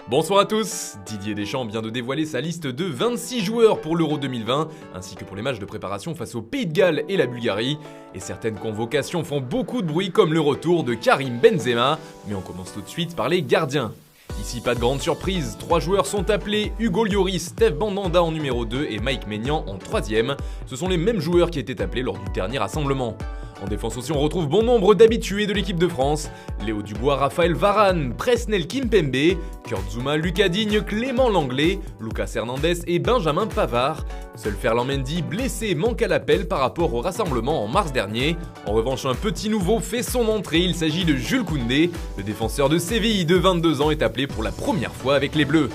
Bonsoir à tous, Didier Deschamps vient de dévoiler sa liste de 26 joueurs pour l'Euro 2020, ainsi que pour les matchs de préparation face au Pays de Galles et la Bulgarie. Et certaines convocations font beaucoup de bruit comme le retour de Karim Benzema, mais on commence tout de suite par les gardiens. Ici pas de grande surprise, 3 joueurs sont appelés, Hugo Lloris, Steve Mandanda en numéro 2 et Mike Maignan en 3ème. Ce sont les mêmes joueurs qui étaient appelés lors du dernier rassemblement. En défense aussi, on retrouve bon nombre d'habitués de l'équipe de France. Léo Dubois, Raphaël Varane, Presnel Kimpembe, Kurt Zouma, Lucas Digne, Clément Langlais, Lucas Hernandez et Benjamin Pavard. Seul Ferland Mendy, blessé, manque à l'appel par rapport au rassemblement en mars dernier. En revanche, un petit nouveau fait son entrée, il s'agit de Jules Koundé. Le défenseur de Séville de 22 ans est appelé pour la première fois avec les Bleus.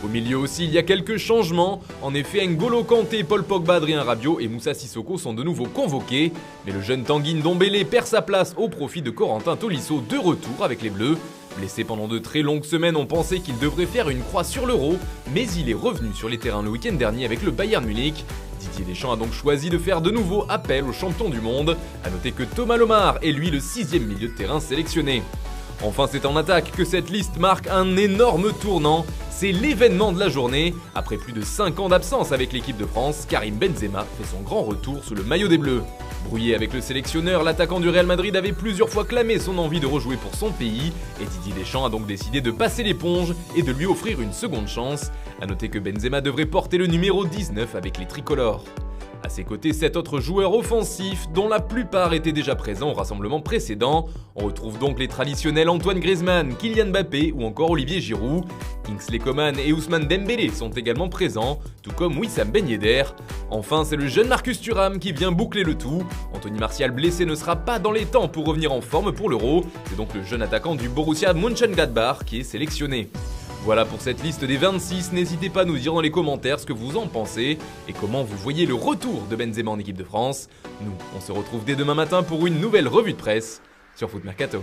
Au milieu aussi, il y a quelques changements. En effet, N'Golo Kanté, Paul Pogba, Adrien Rabiot et Moussa Sissoko sont de nouveau convoqués. Mais le jeune Tanguy Ndombele perd sa place au profit de Corentin Tolisso de retour avec les Bleus. Blessé pendant de très longues semaines, on pensait qu'il devrait faire une croix sur l'Euro, mais il est revenu sur les terrains le week-end dernier avec le Bayern Munich. Didier Deschamps a donc choisi de faire de nouveau appel aux champions du monde. A noter que Thomas Lemar est lui le 6e milieu de terrain sélectionné. Enfin, c'est en attaque que cette liste marque un énorme tournant. C'est l'événement de la journée. Après plus de 5 ans d'absence avec l'équipe de France, Karim Benzema fait son grand retour sous le maillot des Bleus. Brouillé avec le sélectionneur, l'attaquant du Real Madrid avait plusieurs fois clamé son envie de rejouer pour son pays, et Didier Deschamps a donc décidé de passer l'éponge et de lui offrir une seconde chance. A noter que Benzema devrait porter le numéro 19 avec les tricolores. A ses côtés, 7 autres joueurs offensifs, dont la plupart étaient déjà présents au rassemblement précédent. On retrouve donc les traditionnels Antoine Griezmann, Kylian Mbappé ou encore Olivier Giroud. Kingsley Coman et Ousmane Dembélé sont également présents, tout comme Wissam Ben Yedder. Enfin, c'est le jeune Marcus Thuram qui vient boucler le tout. Anthony Martial blessé ne sera pas dans les temps pour revenir en forme pour l'Euro. C'est donc le jeune attaquant du Borussia Mönchengladbach qui est sélectionné. Voilà pour cette liste des 26, n'hésitez pas à nous dire dans les commentaires ce que vous en pensez et comment vous voyez le retour de Benzema en équipe de France. Nous, on se retrouve dès demain matin pour une nouvelle revue de presse sur Foot Mercato.